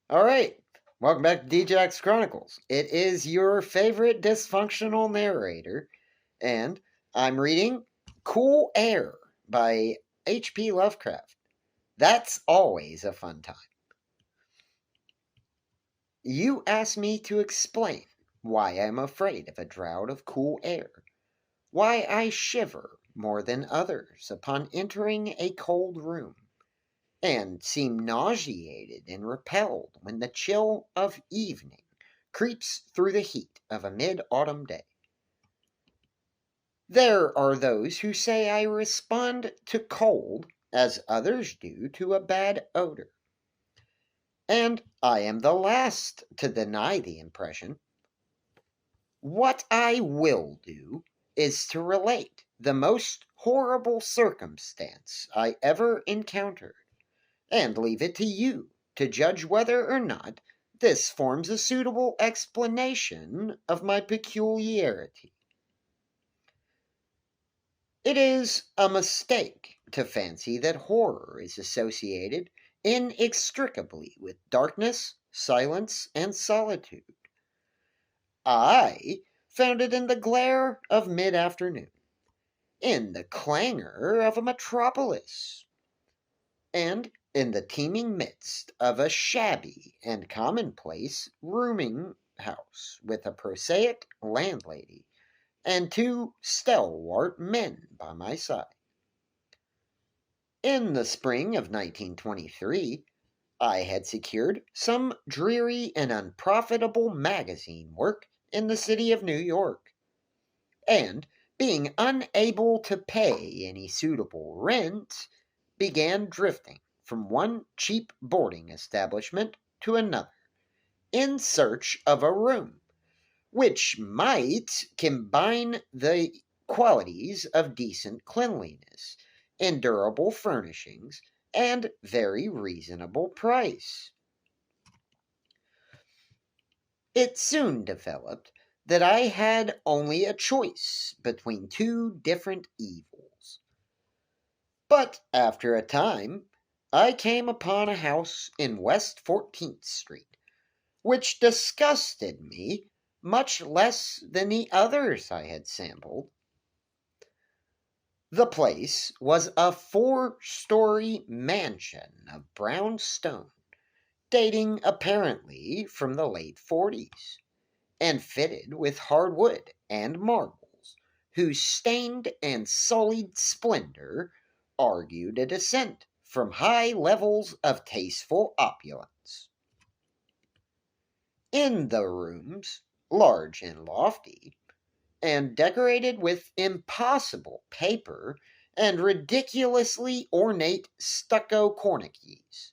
All right. Welcome back to DJ's Chronicles. It is your favorite dysfunctional narrator, and I'm reading Cool Air by H.P. Lovecraft. That's always a fun time. You asked me to explain why I'm afraid of a draught of cool air, why I shiver more than others upon entering a cold room, and seem nauseated and repelled when the chill of evening creeps through the heat of a mid-autumn day. There are those who say I respond to cold as others do to a bad odor. And I am the last to deny the impression. What I will do is to relate the most horrible circumstance I ever encountered, and leave it to you to judge whether or not this forms a suitable explanation of my peculiarity. It is a mistake to fancy that horror is associated inextricably with darkness, silence, and solitude. I found it in the glare of mid afternoon, in the clangor of a metropolis, and in the teeming midst of a shabby and commonplace rooming house with a prosaic landlady and two stalwart men by my side. In the spring of 1923, I had secured some dreary and unprofitable magazine work in the city of New York, and being unable to pay any suitable rent, began drifting from one cheap boarding establishment to another in search of a room which might combine the qualities of decent cleanliness, endurable furnishings, and very reasonable price. It soon developed that I had only a choice between two different evils. But after a time, I came upon a house in West 14th Street, which disgusted me much less than the others I had sampled. The place was a 4-story mansion of brown stone, dating apparently from the late 40s, and fitted with hardwood and marbles, whose stained and sullied splendor argued a descent from high levels of tasteful opulence. In the rooms, large and lofty, and decorated with impossible paper and ridiculously ornate stucco cornices,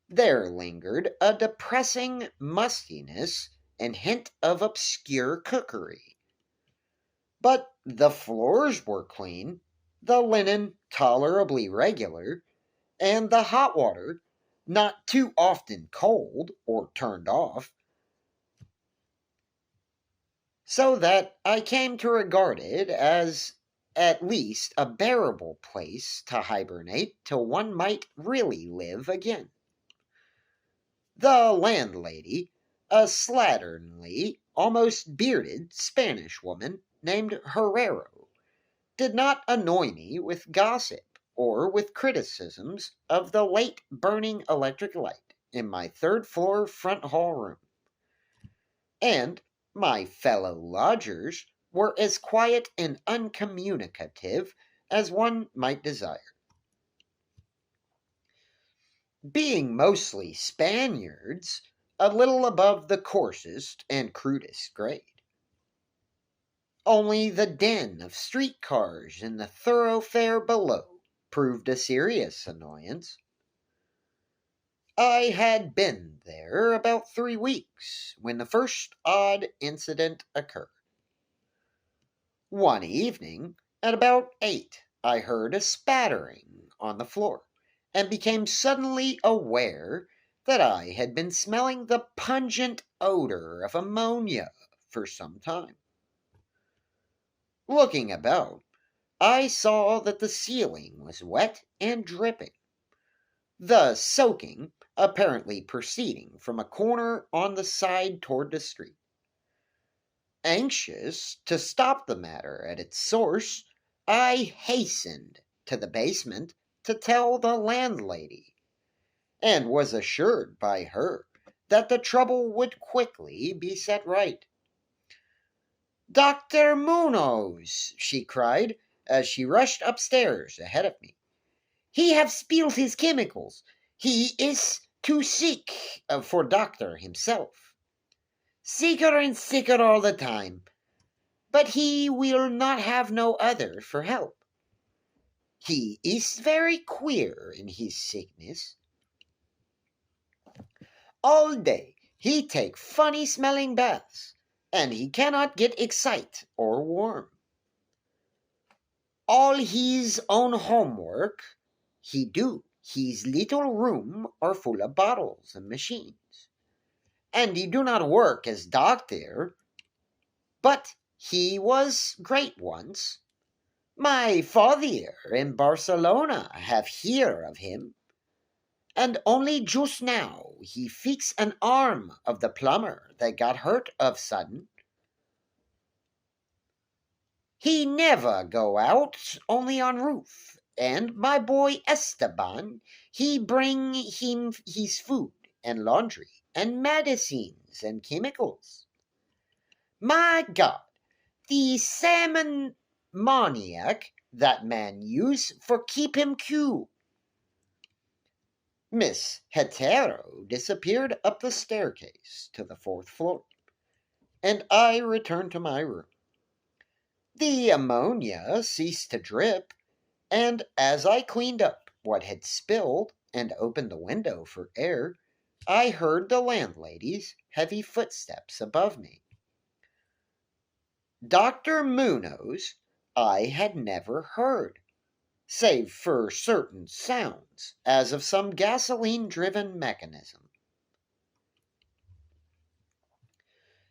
there lingered a depressing mustiness and hint of obscure cookery. But the floors were clean, the linen tolerably regular, and the hot water not too often cold or turned off, so that I came to regard it as at least a bearable place to hibernate till one might really live again. The landlady, a slatternly, almost bearded Spanish woman named Herrero, did not annoy me with gossip or with criticisms of the late burning electric light in my third-floor front hall room, and my fellow lodgers were as quiet and uncommunicative as one might desire, being mostly Spaniards, a little above the coarsest and crudest grade. Only the din of streetcars in the thoroughfare below proved a serious annoyance. I had been there about 3 weeks when the first odd incident occurred. One evening, at about 8, I heard a spattering on the floor, and became suddenly aware that I had been smelling the pungent odor of ammonia for some time. Looking about, I saw that the ceiling was wet and dripping. the soaking apparently proceeding from a corner on the side toward the street. Anxious to stop the matter at its source, I hastened to the basement to tell the landlady, and was assured by her that the trouble would quickly be set right. "Dr. Munoz!" she cried, as she rushed upstairs ahead of me. "He have spilled his chemicals. He is too sick for doctor himself. Sicker and sicker all the time. But he will not have no other for help. He is very queer in his sickness. All day he take funny smelling baths, and he cannot get excite or warm. All his own homework he do. His little room are full of bottles and machines. And he do not work as doctor, but he was great once. My father in Barcelona have hear of him, and only just now he fix an arm of the plumber that got hurt of sudden. He never go out, only on roof, and my boy Esteban, he bring him his food and laundry and medicines and chemicals. My God, the salmon maniac that man use for keep him cool. Miss Hetero disappeared up the staircase to the fourth floor, and I returned to my room. The ammonia ceased to drip, and as I cleaned up what had spilled and opened the window for air, I heard the landlady's heavy footsteps above me. Dr. Munoz I had never heard, save for certain sounds, as of some gasoline-driven mechanism.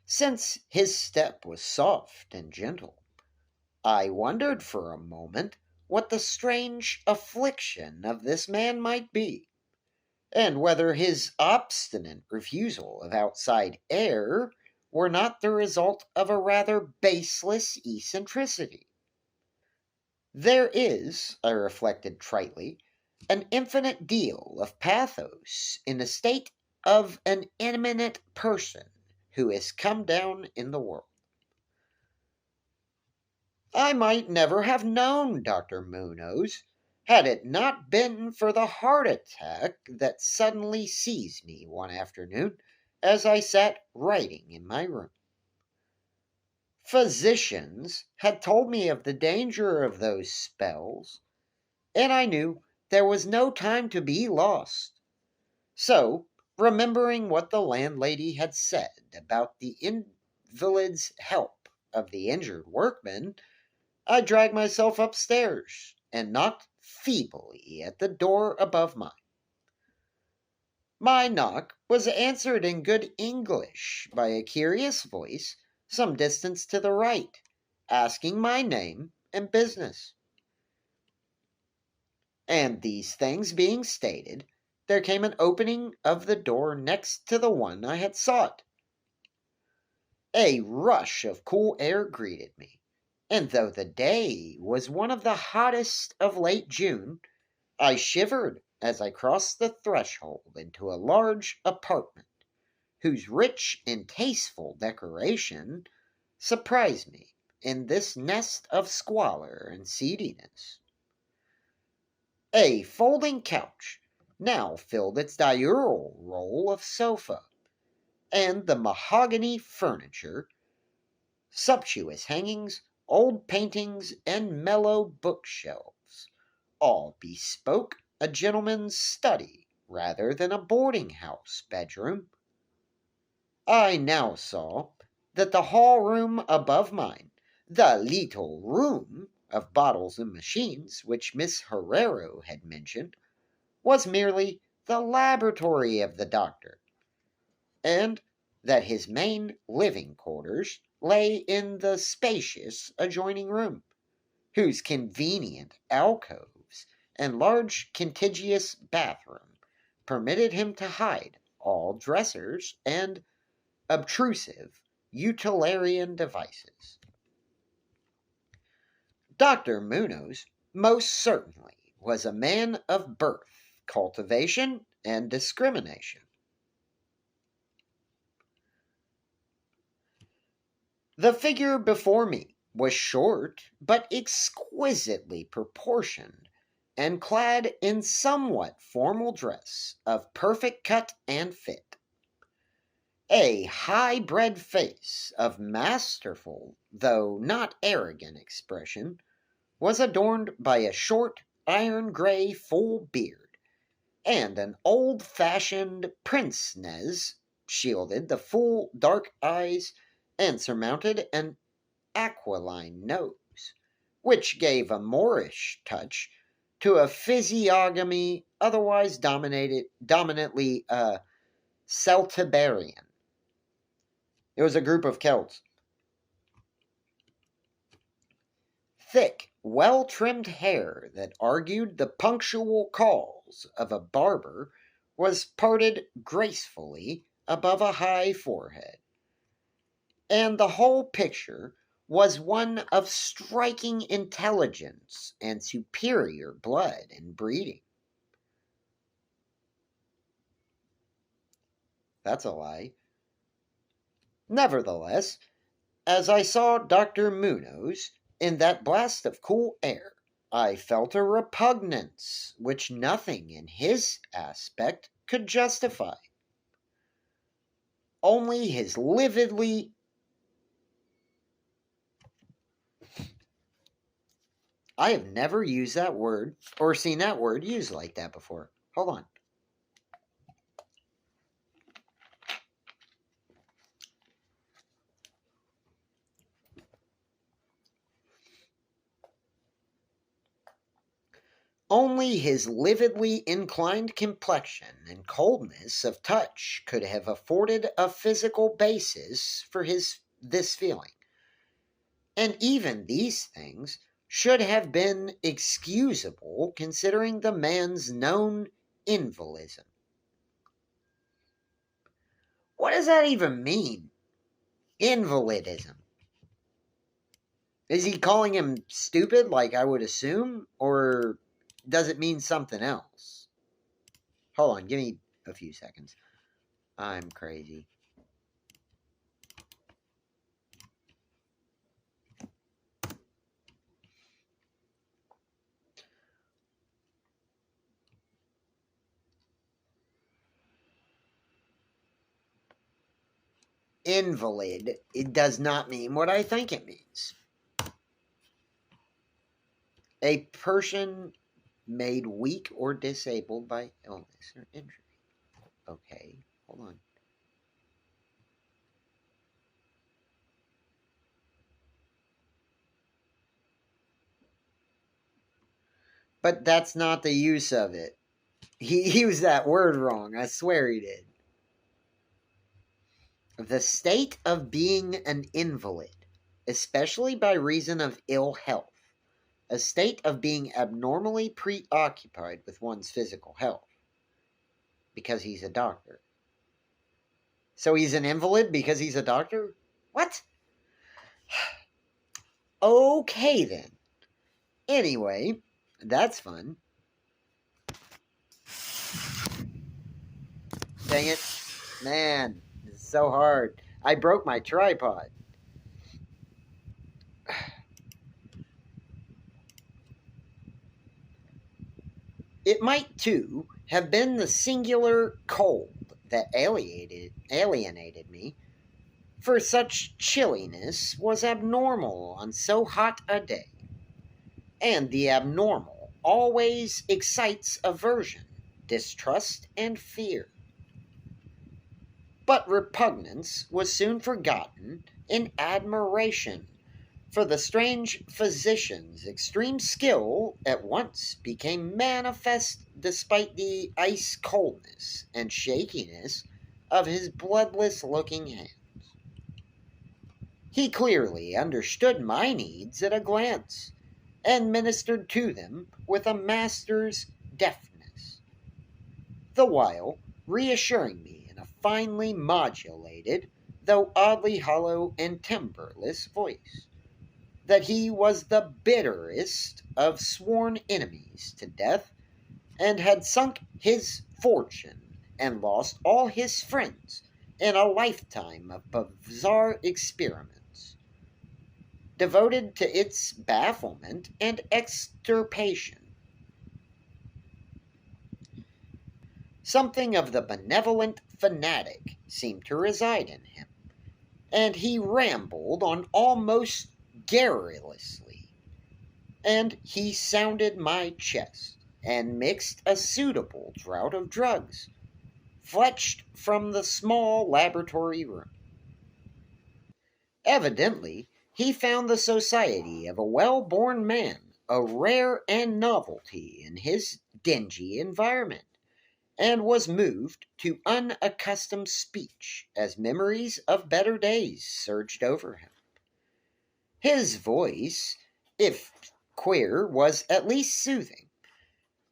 Since his step was soft and gentle, I wondered for a moment what the strange affliction of this man might be, and whether his obstinate refusal of outside air were not the result of a rather baseless eccentricity. There is, I reflected tritely, an infinite deal of pathos in the state of an eminent person who has come down in the world. I might never have known Dr. Munoz had it not been for the heart attack that suddenly seized me one afternoon as I sat writing in my room. Physicians had told me of the danger of those spells, and I knew there was no time to be lost. So, remembering what the landlady had said about the invalid's help of the injured workman, I dragged myself upstairs and knocked feebly at the door above mine. My knock was answered in good English by a curious voice some distance to the right, asking my name and business. And these things being stated, there came an opening of the door next to the one I had sought. A rush of cool air greeted me, and though the day was one of the hottest of late June, I shivered as I crossed the threshold into a large apartment, whose rich and tasteful decoration surprised me in this nest of squalor and seediness. A folding couch now filled its diurnal role of sofa, and the mahogany furniture, sumptuous hangings, old paintings, and mellow bookshelves, all bespoke a gentleman's study rather than a boarding-house bedroom. I now saw that the hall-room above mine, the little room of bottles and machines which Miss Herrero had mentioned, was merely the laboratory of the doctor, and that his main living quarters lay in the spacious adjoining room, whose convenient alcoves and large contiguous bathroom permitted him to hide all dressers and obtrusive utilitarian devices. Dr. Munoz most certainly was a man of birth, cultivation, and discrimination. The figure before me was short but exquisitely proportioned and clad in somewhat formal dress of perfect cut and fit. A high-bred face of masterful, though not arrogant expression, was adorned by a short, iron-gray full beard, and an old-fashioned pince-nez shielded the full dark eyes and surmounted an aquiline nose, which gave a Moorish touch to a physiognomy otherwise dominantly Celtiberian. It was a group of Celts. Thick, well-trimmed hair that argued the punctual calls of a barber was parted gracefully above a high forehead, and the whole picture was one of striking intelligence and superior blood and breeding. That's a lie. Nevertheless, as I saw Dr. Munoz in that blast of cool air, I felt a repugnance which nothing in his aspect could justify. Only his lividly... I have never used that word or seen that word used like that before. Hold on. Only his lividly inclined complexion and coldness of touch could have afforded a physical basis for this feeling. And even these things should have been excusable considering the man's known invalidism. What does that even mean? Invalidism. Is he calling him stupid like I would assume? Or does it mean something else? Hold on, give me a few seconds. I'm crazy. Invalid, it does not mean what I think it means. A person made weak or disabled by illness or injury. Okay, hold on. But that's not the use of it. He used that word wrong. I swear he did. The state of being an invalid, especially by reason of ill health. A state of being abnormally preoccupied with one's physical health. Because he's a doctor. So he's an invalid because he's a doctor? What? Okay then. Anyway, that's fun. Dang it. Man, this is so hard. I broke my tripod. It might, too, have been the singular cold that alienated me, for such chilliness was abnormal on so hot a day, and the abnormal always excites aversion, distrust, and fear. But repugnance was soon forgotten in admiration, for the strange physician's extreme skill at once became manifest despite the ice coldness and shakiness of his bloodless-looking hands. He clearly understood my needs at a glance, and ministered to them with a master's deftness. the while reassuring me in a finely modulated, though oddly hollow and timbreless voice, that he was the bitterest of sworn enemies to death, and had sunk his fortune and lost all his friends in a lifetime of bizarre experiments, devoted to its bafflement and extirpation. Something of the benevolent fanatic seemed to reside in him, and he rambled on almost garrulously, and he sounded my chest, and mixed a suitable draught of drugs, fetched from the small laboratory room. Evidently, he found the society of a well-born man a rare and novelty in his dingy environment, and was moved to unaccustomed speech as memories of better days surged over him. His voice, if queer, was at least soothing,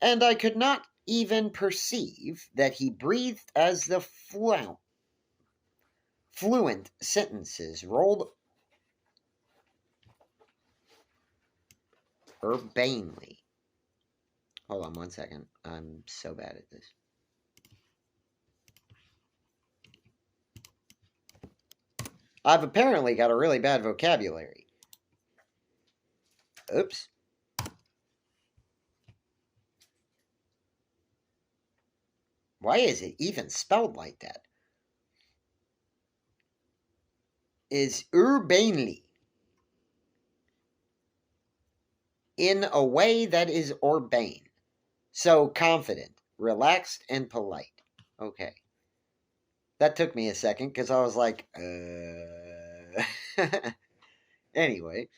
and I could not even perceive that he breathed as the fluent sentences rolled urbanely. Hold on one second. I'm so bad at this. I've apparently got a really bad vocabulary. Oops. Why is it even spelled like that? Is urbanely. In a way that is urbane. So confident, relaxed, and polite. Okay. That took me a second because I was like, Anyway.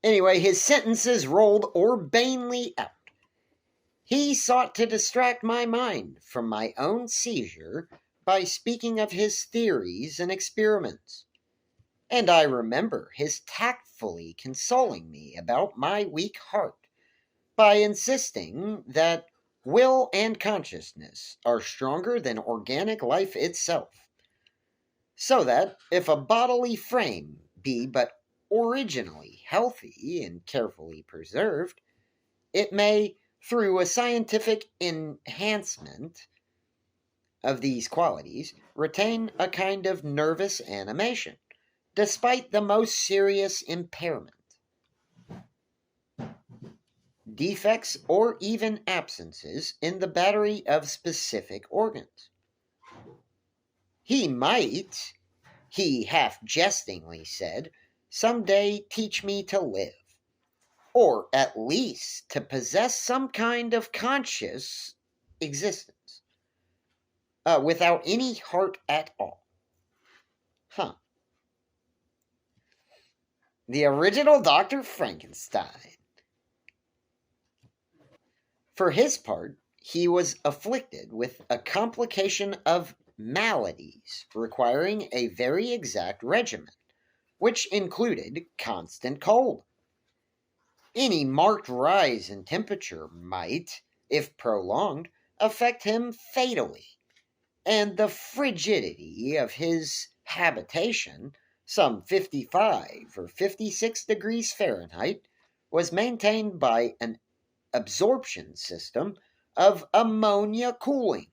Anyway, his sentences rolled urbanely out. He sought to distract my mind from my own seizure by speaking of his theories and experiments. And I remember his tactfully consoling me about my weak heart by insisting that will and consciousness are stronger than organic life itself, so that if a bodily frame be but originally healthy and carefully preserved, it may, through a scientific enhancement of these qualities, retain a kind of nervous animation, despite the most serious impairment, defects, or even absences in the battery of specific organs. He might, he half jestingly said, some day teach me to live, or at least to possess some kind of conscious existence, without any heart at all. Huh. The original Dr. Frankenstein. For his part, he was afflicted with a complication of maladies requiring a very exact regimen, which included constant cold. Any marked rise in temperature might, if prolonged, affect him fatally, and the frigidity of his habitation, some 55 or 56 degrees Fahrenheit, was maintained by an absorption system of ammonia cooling,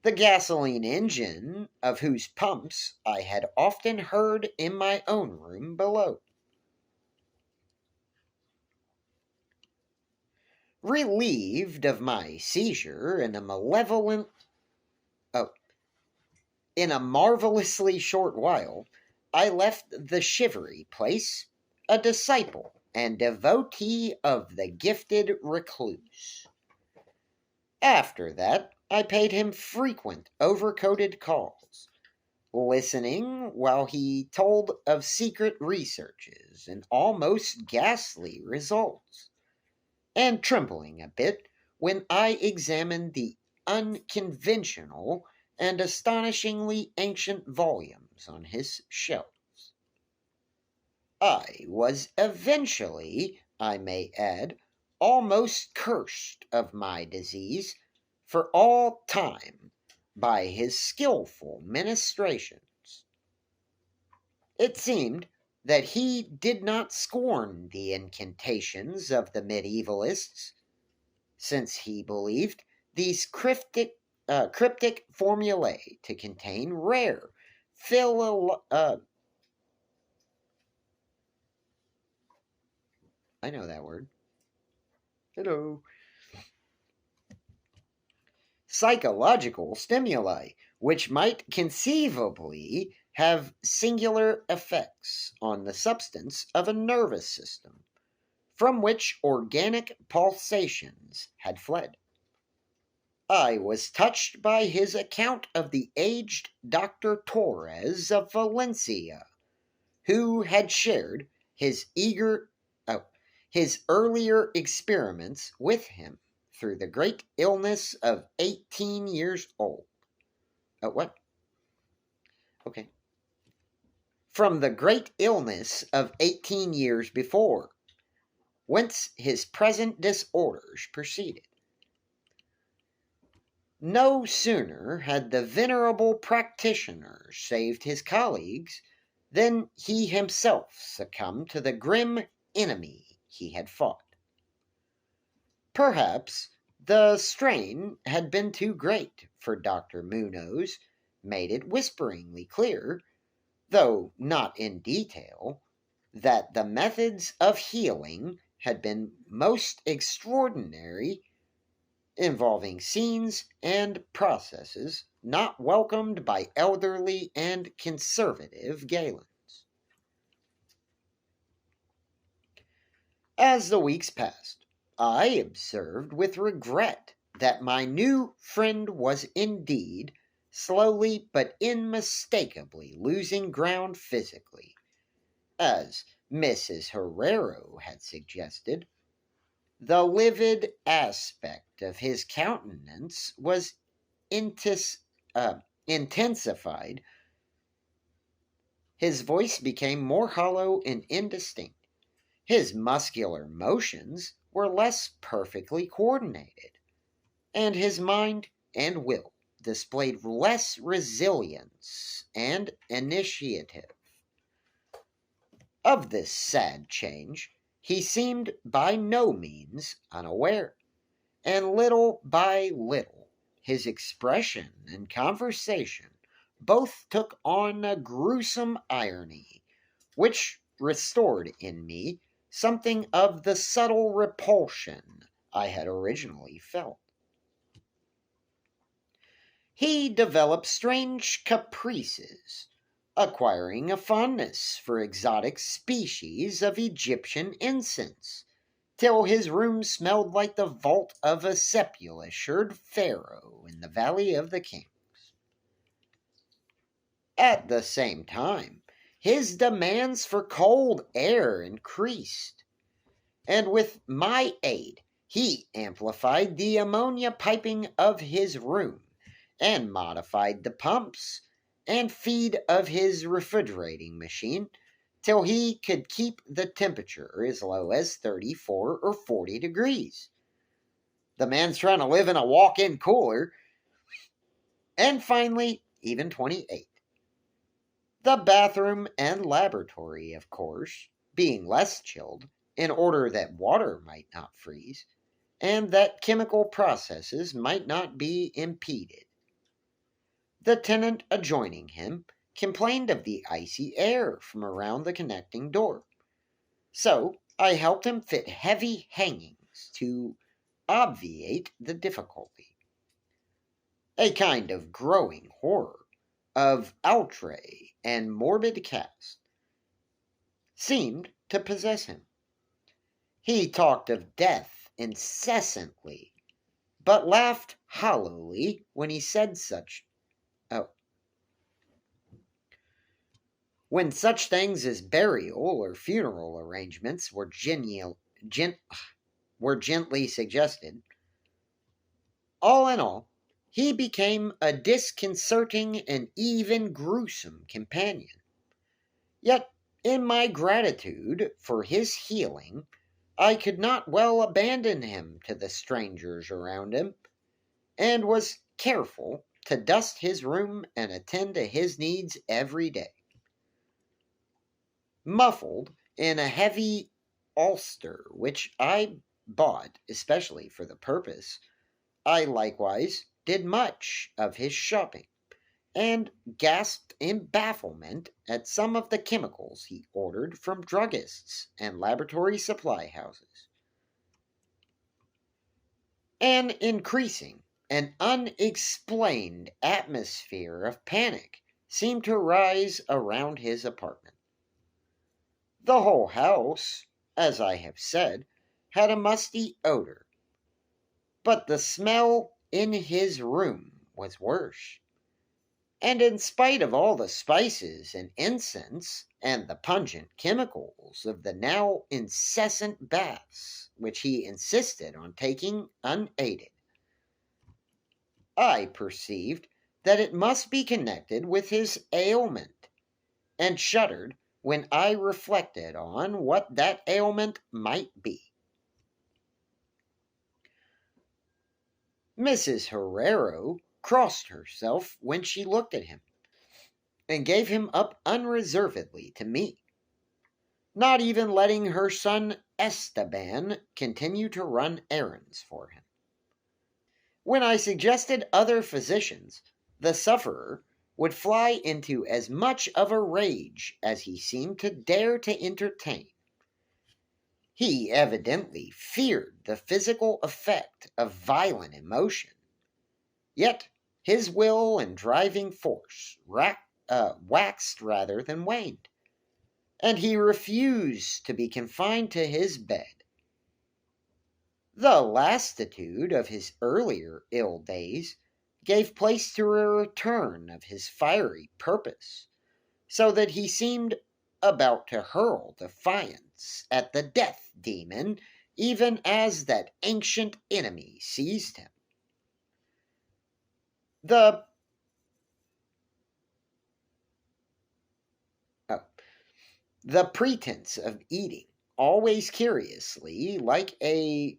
the gasoline engine of whose pumps I had often heard in my own room below. Relieved of my seizure in a oh, in a marvelously short while, I left the shivery place, a disciple and devotee of the gifted recluse. After that, I paid him frequent overcoated calls, listening while he told of secret researches and almost ghastly results, and trembling a bit when I examined the unconventional and astonishingly ancient volumes on his shelves. I was eventually, I may add, almost cursed of my disease for all time by his skillful ministrations. It seemed that he did not scorn the incantations of the medievalists, since he believed these cryptic formulae to contain rare I know that word. Hello. Psychological stimuli, which might conceivably have singular effects on the substance of a nervous system from which organic pulsations had fled. I was touched by his account of the aged Dr. Torres of Valencia, who had shared his oh, his earlier experiments with him through the great illness of 18 years old. What? Okay. From the great illness of 18 years before, whence his present disorders proceeded. No sooner had the venerable practitioner saved his colleagues than he himself succumbed to the grim enemy he had fought. Perhaps the strain had been too great, for Dr. Munoz made it whisperingly clear, though not in detail, that the methods of healing had been most extraordinary, involving scenes and processes not welcomed by elderly and conservative Galens. As the weeks passed, I observed with regret that my new friend was indeed slowly but unmistakably losing ground physically, as Mrs. Herrero had suggested. The livid aspect of his countenance was intensified. His voice became more hollow and indistinct. His muscular motions were less perfectly coordinated, and his mind and will displayed less resilience and initiative. Of this sad change he seemed by no means unaware, and little by little his expression and conversation both took on a gruesome irony, which restored in me something of the subtle repulsion I had originally felt. He developed strange caprices, acquiring a fondness for exotic species of Egyptian incense, till his room smelled like the vault of a sepulchred pharaoh in the Valley of the Kings. At the same time, his demands for cold air increased, and with my aid he amplified the ammonia piping of his room and modified the pumps and feed of his refrigerating machine till he could keep the temperature as low as 34 or 40 degrees. The man's trying to live in a walk-in cooler. And finally, even 28. The bathroom and laboratory, of course, being less chilled in order that water might not freeze and that chemical processes might not be impeded. The tenant adjoining him complained of the icy air from around the connecting door, so I helped him fit heavy hangings to obviate the difficulty. A kind of growing horror of outre and morbid cast seemed to possess him. He talked of death incessantly, but laughed hollowly when he said oh, when such things as burial or funeral arrangements were gently suggested. All in all, he became a disconcerting and even gruesome companion. Yet In my gratitude for his healing, I could not well abandon him to the strangers around him, and was careful to dust his room and attend to his needs every day. Muffled in a heavy ulster which I bought especially for the purpose, I likewise did much of his shopping, and gasped in bafflement at some of the chemicals he ordered from druggists and laboratory supply houses. An increasing and unexplained atmosphere of panic seemed to rise around his apartment. The whole house, as I have said, had a musty odor, but the smell in his room was worse. And in spite of all the spices and incense and the pungent chemicals of the now incessant baths which he insisted on taking unaided, I perceived that it must be connected with his ailment, and shuddered when I reflected on what that ailment might be. Mrs. Herrero crossed herself when she looked at him, and gave him up unreservedly to me, not even letting her son Esteban continue to run errands for him. When I suggested other physicians, the sufferer would fly into as much of a rage as he seemed to dare to entertain. He evidently feared the physical effect of violent emotion, yet his will and driving force waxed rather than waned, and he refused to be confined to his bed. The lassitude of his earlier ill days gave place to a return of his fiery purpose, so that he seemed about to hurl defiance at the death demon, even as that ancient enemy seized him. The oh, the pretense of eating, always curiously like a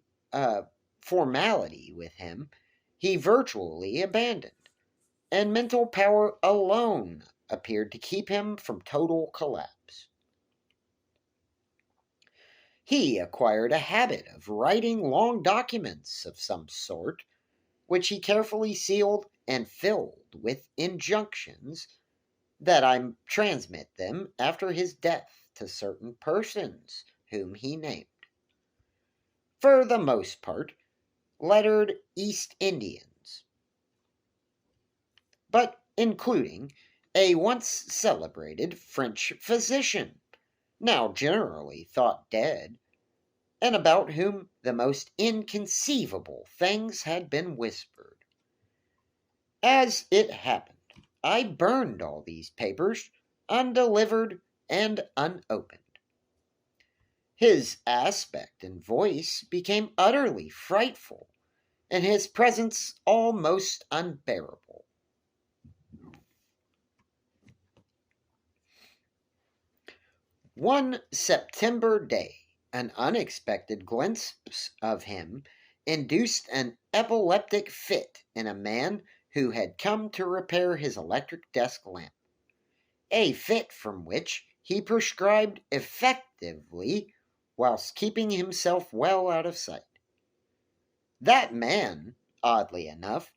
formality with him, he virtually abandoned, and mental power alone appeared to keep him from total collapse. He acquired a habit of writing long documents of some sort, which he carefully sealed and filled with injunctions that I transmit them after his death to certain persons whom he named. For the most part, lettered East Indians, but including a once celebrated French physician, now generally thought dead, and about whom the most inconceivable things had been whispered. As it happened, I burned all these papers, undelivered and unopened. His aspect and voice became utterly frightful, and his presence almost unbearable. One September day, an unexpected glimpse of him induced an epileptic fit in a man who had come to repair his electric desk lamp, a fit from which he prescribed effectively whilst keeping himself well out of sight. That man, oddly enough,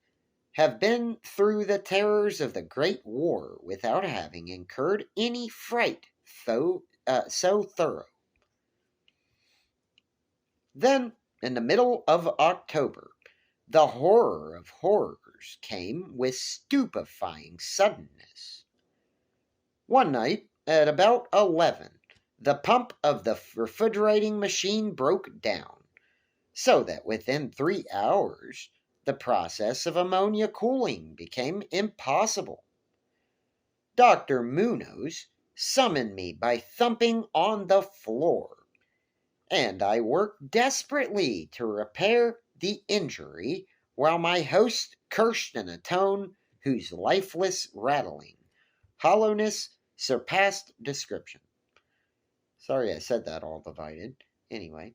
have been through the terrors of the Great War without having incurred any fright so thorough. Then, in the middle of October, the horror of horrors came with stupefying suddenness. One night, at about 11, the pump of the refrigerating machine broke down, so that within 3 hours the process of ammonia cooling became impossible. Dr. Munoz summoned me by thumping on the floor, and I worked desperately to repair the injury while my host cursed in a tone whose lifeless rattling hollowness surpassed description. Sorry I said that all divided. Anyway.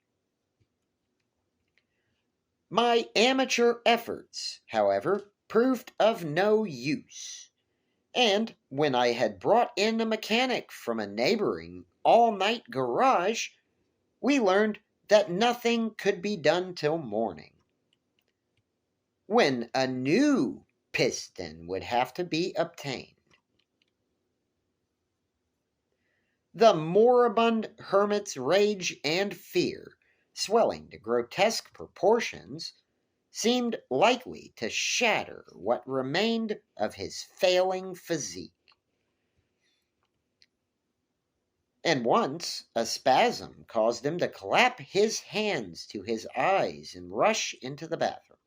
My amateur efforts, however, proved of no use. And when I had brought in a mechanic from a neighboring all-night garage, we learned that nothing could be done till morning, when a new piston would have to be obtained. The moribund hermit's rage and fear, swelling to grotesque proportions, seemed likely to shatter what remained of his failing physique. And once a spasm caused him to clap his hands to his eyes and rush into the bathroom.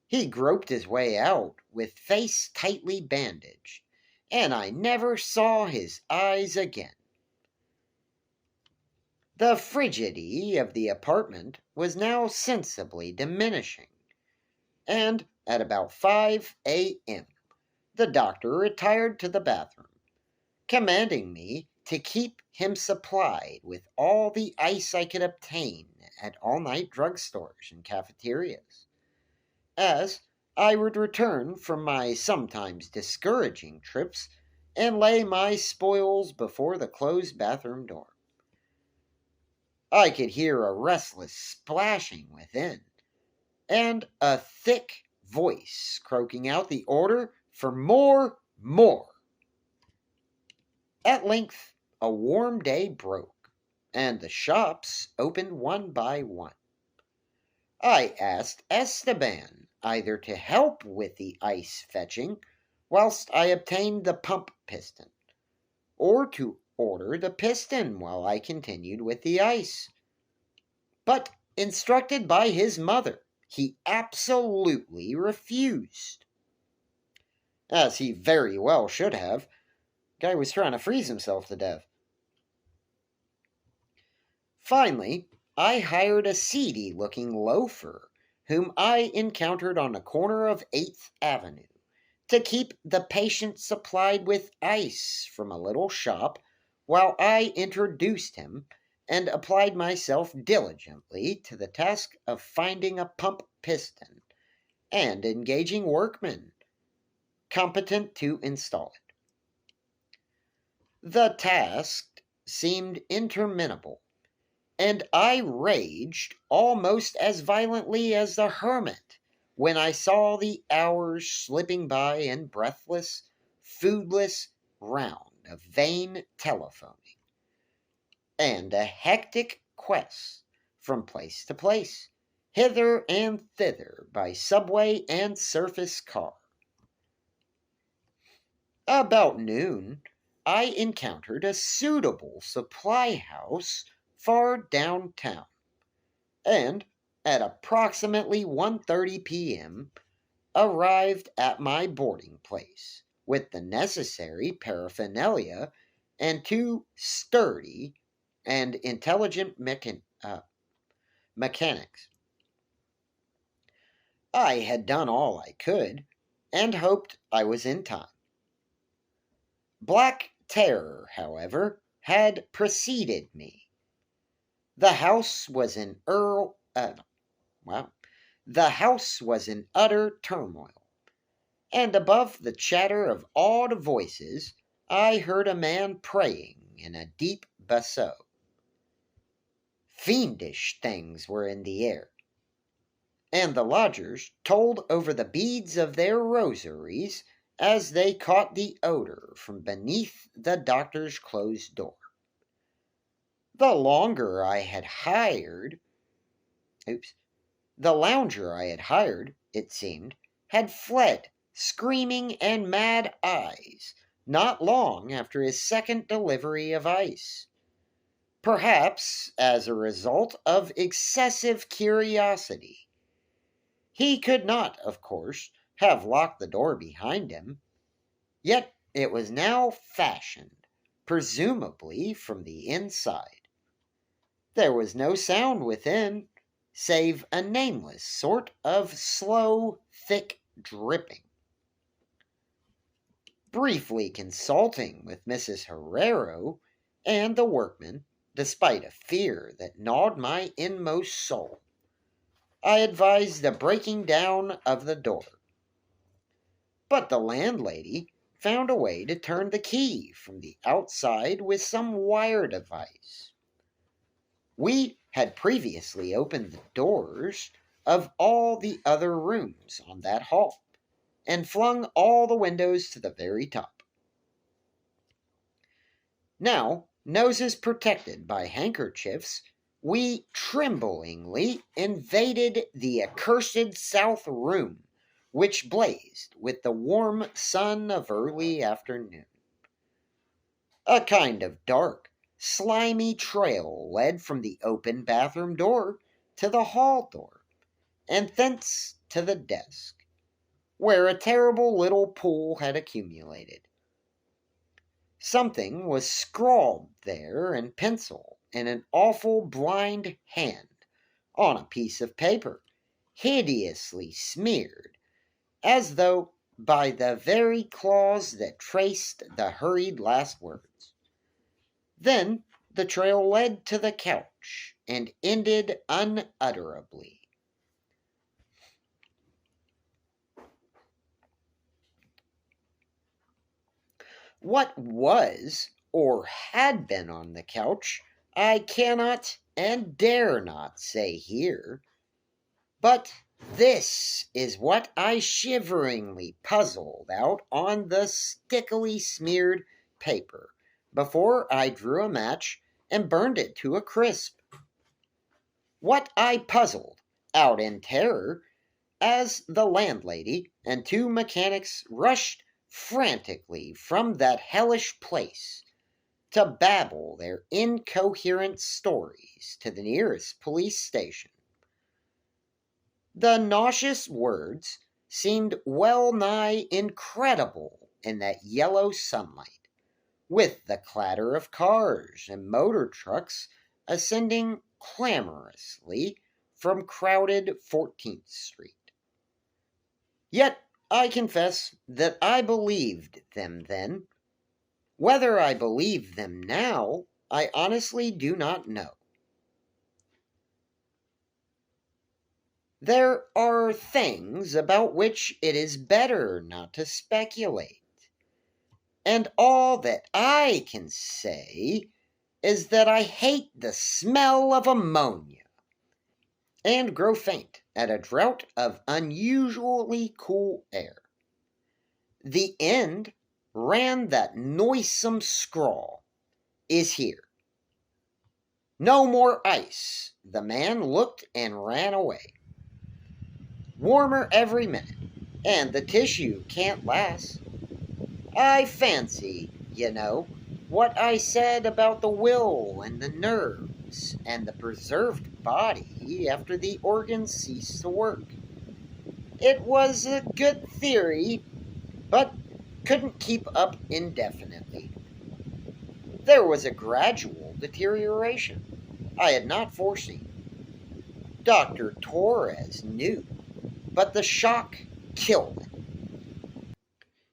He groped his way out with face tightly bandaged, and I never saw his eyes again. The frigidity of the apartment was now sensibly diminishing, and at about 5 a.m. the doctor retired to the bathroom, commanding me to keep him supplied with all the ice I could obtain at all-night drugstores and cafeterias, as I would return from my sometimes discouraging trips and lay my spoils before the closed bathroom door. I could hear a restless splashing within, and a thick voice croaking out the order for more. At length, a warm day broke, and the shops opened one by one. I asked Esteban either to help with the ice fetching whilst I obtained the pump piston, or to order the piston while I continued with the ice. But, instructed by his mother, he absolutely refused. As he very well should have. Guy was trying to freeze himself to death. Finally, I hired a seedy-looking loafer whom I encountered on the corner of 8th Avenue to keep the patient supplied with ice from a little shop while I introduced him and applied myself diligently to the task of finding a pump piston and engaging workmen competent to install it. The task seemed interminable, and I raged almost as violently as the hermit when I saw the hours slipping by in breathless, foodless round of vain telephoning, and a hectic quest from place to place, hither and thither by subway and surface car. About noon, I encountered a suitable supply house far downtown, and at approximately 1:30 p.m. arrived at my boarding place with the necessary paraphernalia and two sturdy and intelligent mechanics. I had done all I could and hoped I was in time. Black terror, however, had preceded me. The house was in the house was in utter turmoil, and above the chatter of awed voices, I heard a man praying in a deep basso. Fiendish things were in the air, and the lodgers told over the beads of their rosaries as they caught the odor from beneath the doctor's closed door. The longer I had hired, the lounger I had hired, it seemed, had fled, screaming and mad eyes, not long after his second delivery of ice. Perhaps as a result of excessive curiosity. He could not, of course, have locked the door behind him, yet it was now fastened, presumably from the inside. There was no sound within, save a nameless sort of slow, thick dripping. Briefly consulting with Mrs. Herrero, And the workman, despite a fear that gnawed my inmost soul, I advised the breaking down of the door. But the landlady found a way to turn the key from the outside with some wire device. We had previously opened the doors of all the other rooms on that hall and flung all the windows to the very top. Now, noses protected by handkerchiefs, we tremblingly invaded the accursed south room, which blazed with the warm sun of early afternoon. A kind of dark, slimy trail led from the open bathroom door to the hall door, and thence to the desk, where a terrible little pool had accumulated. Something was scrawled there in pencil in an awful blind hand on a piece of paper, hideously smeared, as though by the very claws that traced the hurried last words. Then the trail led to the couch and ended unutterably. What was or had been on the couch, I cannot and dare not say here. But this is what I shiveringly puzzled out on the stickily smeared paper before I drew a match and burned it to a crisp. What I puzzled out in terror as the landlady and two mechanics rushed frantically from that hellish place to babble their incoherent stories to the nearest police station. The nauseous words seemed well nigh incredible in that yellow sunlight, with the clatter of cars and motor trucks ascending clamorously from crowded 14th Street. Yet I confess that I believed them then. Whether I believe them now, I honestly do not know. There are things about which it is better not to speculate. And all that I can say is that I hate the smell of ammonia and grow faint at a draught of unusually cool air. The end ran that noisome scrawl, "Is here. No more ice." The man looked and ran away. Warmer every minute, and the tissue can't last. I fancy, what I said about the will and the nerves and the preserved body after the organs cease to work. It was a good theory, but couldn't keep up indefinitely. There was a gradual deterioration I had not foreseen. Dr. Torres knew, but the shock killed him.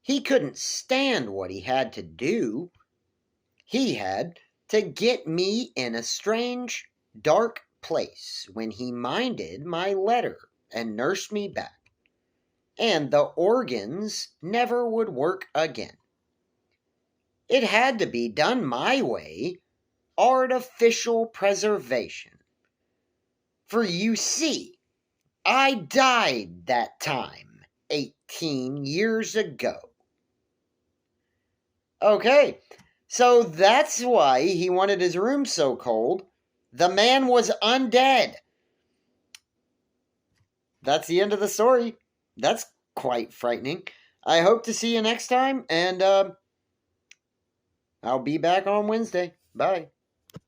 He couldn't stand what he had to do. He had to get me in a strange, dark place when he minded my letter and nursed me back. And the organs never would work again. It had to be done my way, artificial preservation. For you see, I died that time 18 years ago. Okay, so that's why he wanted his room so cold. The man was undead. That's the end of the story. That's quite frightening. I hope to see you next time, and I'll be back on Wednesday. Bye.